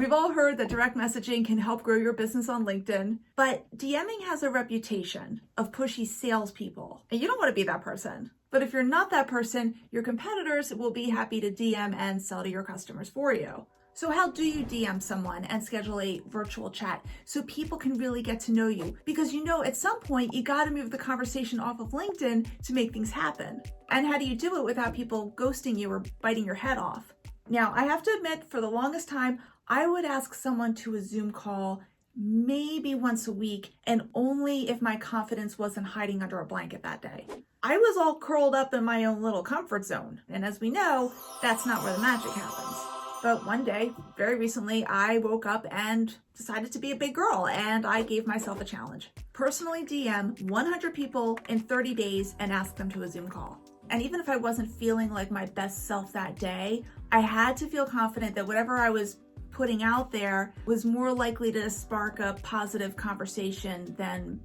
We've all heard that direct messaging can help grow your business on LinkedIn, but DMing has a reputation of pushy salespeople, and you don't want to be that person. But if you're not that person, your competitors will be happy to DM and sell to your customers for you. So how do you DM someone and schedule a virtual chat so people can really get to know you? Because you know at some point you got to move the conversation off of LinkedIn to make things happen. And how do you do it without people ghosting you or biting your head off? Now, I have to admit, for the longest time, I would ask someone to a Zoom call maybe once a week, and only if my confidence wasn't hiding under a blanket that day. I was all curled up in my own little comfort zone, and as we know, that's not where the magic happens. But one day, very recently, I woke up and decided to be a big girl, and I gave myself a challenge. Personally DM 100 people in 30 days and ask them to a Zoom call. And even if I wasn't feeling like my best self that day, I had to feel confident that whatever I was putting out there was more likely to spark a positive conversation than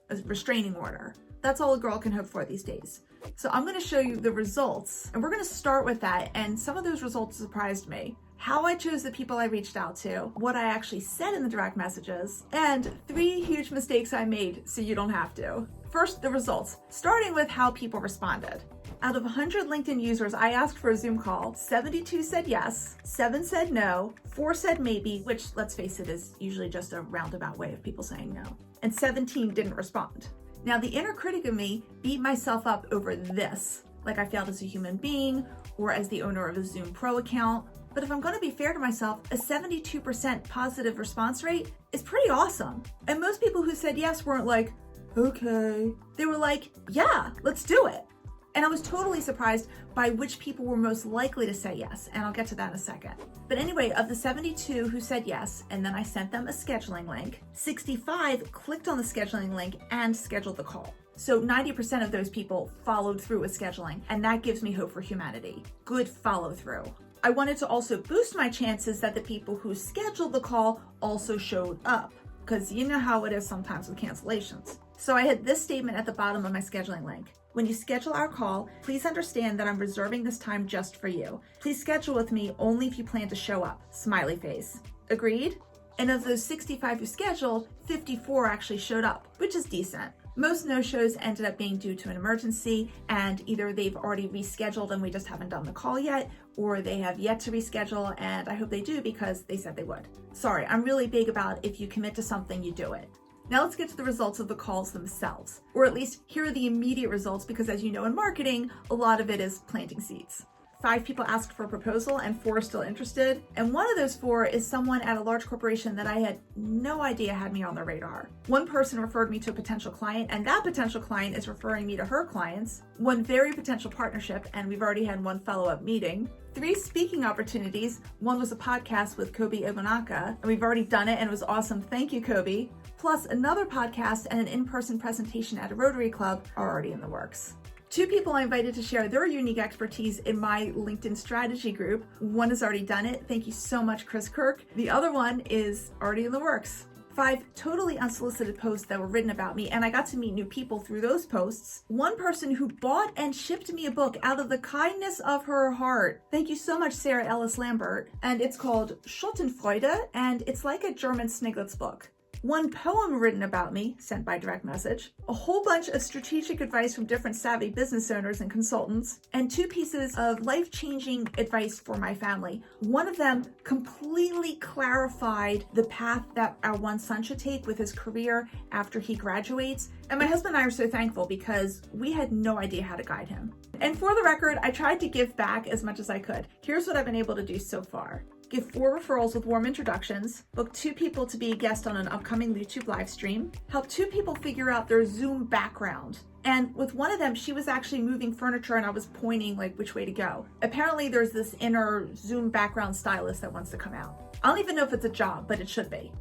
a restraining order. That's all a girl can hope for these days. So I'm going to show you the results, and we're going to start with that. And some of those results surprised me. How I chose the people I reached out to, what I actually said in the direct messages, and 3 huge mistakes I made so you don't have to. First, the results, starting with how people responded. Out of 100 LinkedIn users I asked for a Zoom call, 72 said yes, 7 said no, 4 said maybe, which, let's face it, is usually just a roundabout way of people saying no, and 17 didn't respond. Now, the inner critic of me beat myself up over this, like I failed as a human being or as the owner of a Zoom Pro account. But if I'm going to be fair to myself, a 72% positive response rate is pretty awesome. And most people who said yes weren't like, okay. They were like, yeah, let's do it. And I was totally surprised by which people were most likely to say yes, and I'll get to that in a second. But anyway, of the 72 who said yes, and then I sent them a scheduling link, 65 clicked on the scheduling link and scheduled the call. So 90% of those people followed through with scheduling, and that gives me hope for humanity. Good follow through. I wanted to also boost my chances that the people who scheduled the call also showed up, because you know how it is sometimes with cancellations. So I had this statement at the bottom of my scheduling link. When you schedule our call, please understand that I'm reserving this time just for you. Please schedule with me only if you plan to show up. Smiley face. Agreed? And of those 65 who scheduled, 54 actually showed up, which is decent. Most no-shows ended up being due to an emergency, and either they've already rescheduled and we just haven't done the call yet, or they have yet to reschedule, and I hope they do because they said they would. Sorry, I'm really big about if you commit to something, you do it. Now let's get to the results of the calls themselves, or at least here are the immediate results, because as you know in marketing, a lot of it is planting seeds. 5 people asked for a proposal and 4 are still interested. And one of those 4 is someone at a large corporation that I had no idea had me on their radar. One person referred me to a potential client, and that potential client is referring me to her clients. 1 very potential partnership, and we've already had 1 follow-up meeting. 3 speaking opportunities. 1 was a podcast with Kobe Ogunaka, and we've already done it and it was awesome. Thank you, Kobe. Plus another podcast and an in-person presentation at a Rotary Club are already in the works. 2 people I invited to share their unique expertise in my LinkedIn strategy group. 1 has already done it. Thank you so much, Chris Kirk. The other one is already in the works. 5 totally unsolicited posts that were written about me, and I got to meet new people through those posts. 1 person who bought and shipped me a book out of the kindness of her heart. Thank you so much, Sarah Ellis Lambert. And it's called Schadenfreude, and it's like a German Sniglitz book. 1 poem written about me, sent by direct message, a whole bunch of strategic advice from different savvy business owners and consultants, and 2 pieces of life-changing advice for my family. One of them completely clarified the path that our 1 son should take with his career after he graduates. And my husband and I are so thankful because we had no idea how to guide him. And for the record, I tried to give back as much as I could. Here's what I've been able to do so far. Give 4 referrals with warm introductions, book 2 people to be a guest on an upcoming YouTube live stream, help 2 people figure out their Zoom background. And with one of them, she was actually moving furniture and I was pointing like which way to go. Apparently there's this inner Zoom background stylist that wants to come out. I don't even know if it's a job, but it should be.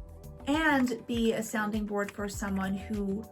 And be a sounding board for someone who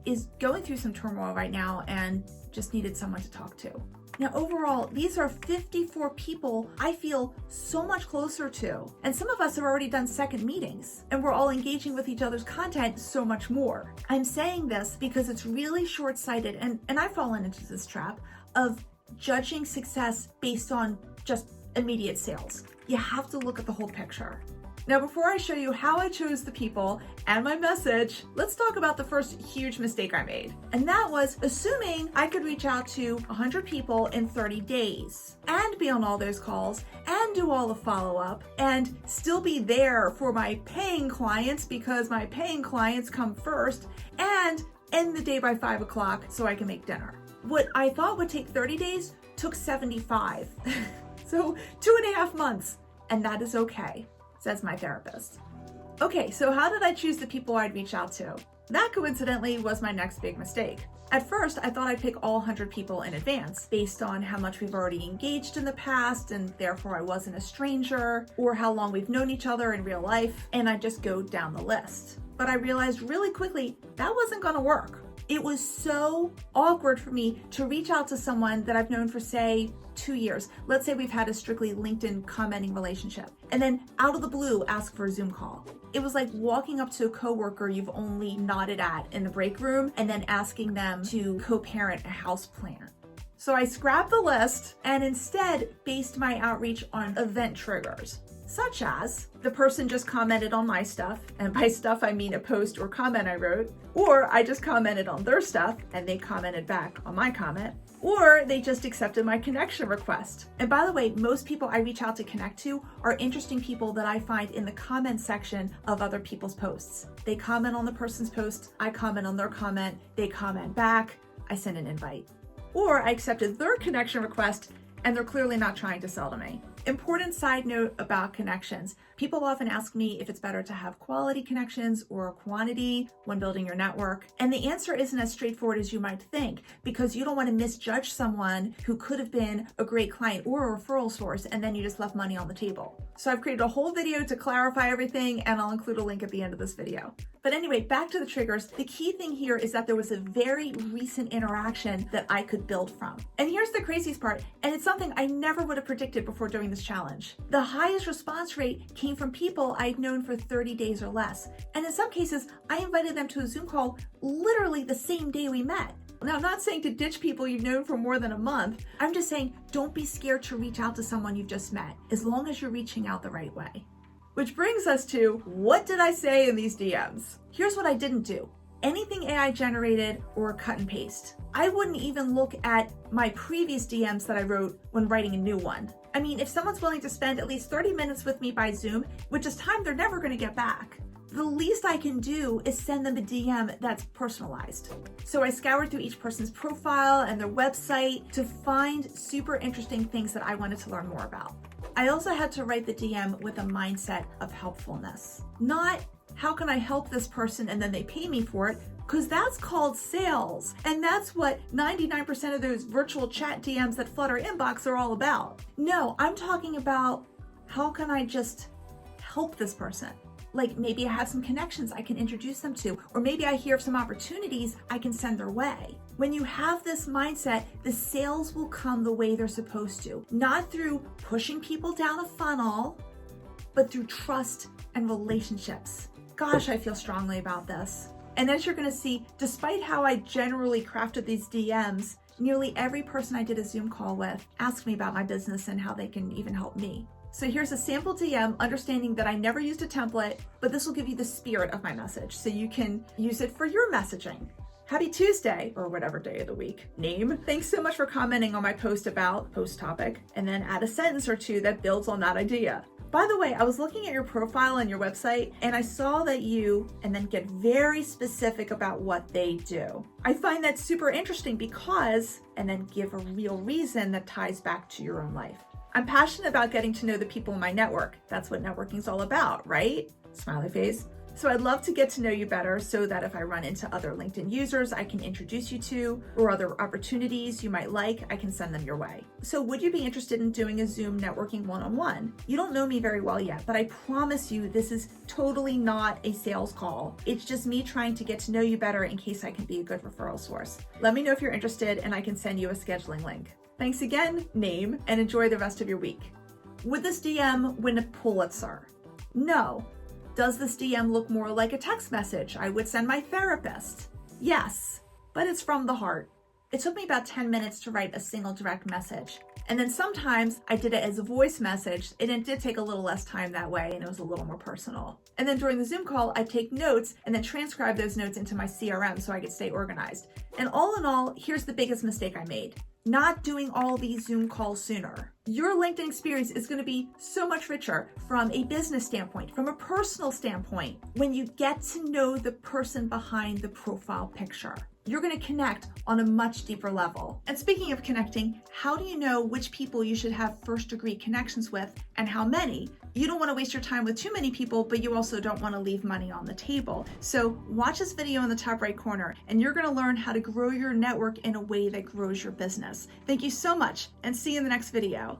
is going through some turmoil right now and just needed someone to talk to. Now, overall, these are 54 people I feel so much closer to. And some of us have already done second meetings, and we're all engaging with each other's content so much more. I'm saying this because it's really short-sighted, and I've fallen into this trap of judging success based on just immediate sales. You have to look at the whole picture. Now, before I show you how I chose the people and my message, let's talk about the first huge mistake I made. And that was assuming I could reach out to 100 people in 30 days and be on all those calls and do all the follow-up and still be there for my paying clients because my paying clients come first, and end the day by 5 o'clock so I can make dinner. What I thought would take 30 days took 75. So 2.5 months, and that is okay, says my therapist. Okay, so how did I choose the people I'd reach out to? That coincidentally was my next big mistake. At first, I thought I'd pick all 100 people in advance based on how much we've already engaged in the past and therefore I wasn't a stranger, or how long we've known each other in real life, and I'd just go down the list. But I realized really quickly that wasn't gonna work. It was so awkward for me to reach out to someone that I've known for, say, 2 years. Let's say we've had a strictly LinkedIn commenting relationship, and then out of the blue ask for a Zoom call. It was like walking up to a coworker you've only nodded at in the break room and then asking them to co-parent a house plan. So I scrapped the list and instead based my outreach on event triggers, such as the person just commented on my stuff, and by stuff I mean a post or comment I wrote, or I just commented on their stuff and they commented back on my comment, or they just accepted my connection request. And by the way, most people I reach out to connect to are interesting people that I find in the comment section of other people's posts. They comment on the person's post, I comment on their comment, they comment back, I send an invite. Or I accepted their connection request and they're clearly not trying to sell to me. Important side note about connections. People often ask me if it's better to have quality connections or quantity when building your network. And the answer isn't as straightforward as you might think, because you don't want to misjudge someone who could have been a great client or a referral source and then you just left money on the table. So I've created a whole video to clarify everything and I'll include a link at the end of this video. But anyway, back to the triggers. The key thing here is that there was a very recent interaction that I could build from. And here's the craziest part, and it's something I never would have predicted before doing this challenge. The highest response rate came from people I'd known for 30 days or less. And in some cases, I invited them to a Zoom call literally the same day we met. Now, I'm not saying to ditch people you've known for more than a month. I'm just saying don't be scared to reach out to someone you've just met, as long as you're reaching out the right way. Which brings us to, what did I say in these DMs? Here's what I didn't do. Anything AI generated or cut and paste. I wouldn't even look at my previous DMs that I wrote when writing a new one. I mean, if someone's willing to spend at least 30 minutes with me by Zoom, which is time they're never gonna get back, the least I can do is send them a DM that's personalized. So I scoured through each person's profile and their website to find super interesting things that I wanted to learn more about. I also had to write the DM with a mindset of helpfulness. Not, how can I help this person and then they pay me for it? Because that's called sales. And that's what 99% of those virtual chat DMs that flood our inbox are all about. No, I'm talking about, how can I just help this person? Like maybe I have some connections I can introduce them to, or maybe I hear of some opportunities I can send their way. When you have this mindset, the sales will come the way they're supposed to, not through pushing people down a funnel, but through trust and relationships. Gosh, I feel strongly about this. And as you're gonna see, despite how I generally crafted these DMs, nearly every person I did a Zoom call with asked me about my business and how they can even help me. So here's a sample DM, understanding that I never used a template, but this will give you the spirit of my message so you can use it for your messaging. Happy Tuesday, or whatever day of the week. Name. Thanks so much for commenting on my post about post topic, and then add a sentence or two that builds on that idea. By the way, I was looking at your profile and your website, and I saw that you, and then get very specific about what they do. I find that super interesting because, and then give a real reason that ties back to your own life. I'm passionate about getting to know the people in my network. That's what networking is all about, right? Smiley face. So I'd love to get to know you better so that if I run into other LinkedIn users I can introduce you to, or other opportunities you might like, I can send them your way. So would you be interested in doing a Zoom networking one-on-one? You don't know me very well yet, but I promise you this is totally not a sales call. It's just me trying to get to know you better in case I can be a good referral source. Let me know if you're interested and I can send you a scheduling link. Thanks again, name, and enjoy the rest of your week. Would this DM win a Pulitzer? No. Does this DM look more like a text message I would send my therapist? Yes, but it's from the heart. It took me about 10 minutes to write a single direct message. And then sometimes I did it as a voice message, and it did take a little less time that way, and it was a little more personal. And then during the Zoom call, I take notes and then transcribe those notes into my CRM so I could stay organized. And all in all, here's the biggest mistake I made: not doing all these Zoom calls sooner. Your LinkedIn experience is going to be so much richer from a business standpoint, from a personal standpoint, when you get to know the person behind the profile picture. You're going to connect on a much deeper level. And speaking of connecting, how do you know which people you should have first-degree connections with and how many? You don't want to waste your time with too many people, but you also don't want to leave money on the table. So watch this video in the top right corner, and you're going to learn how to grow your network in a way that grows your business. Thank you so much, and see you in the next video.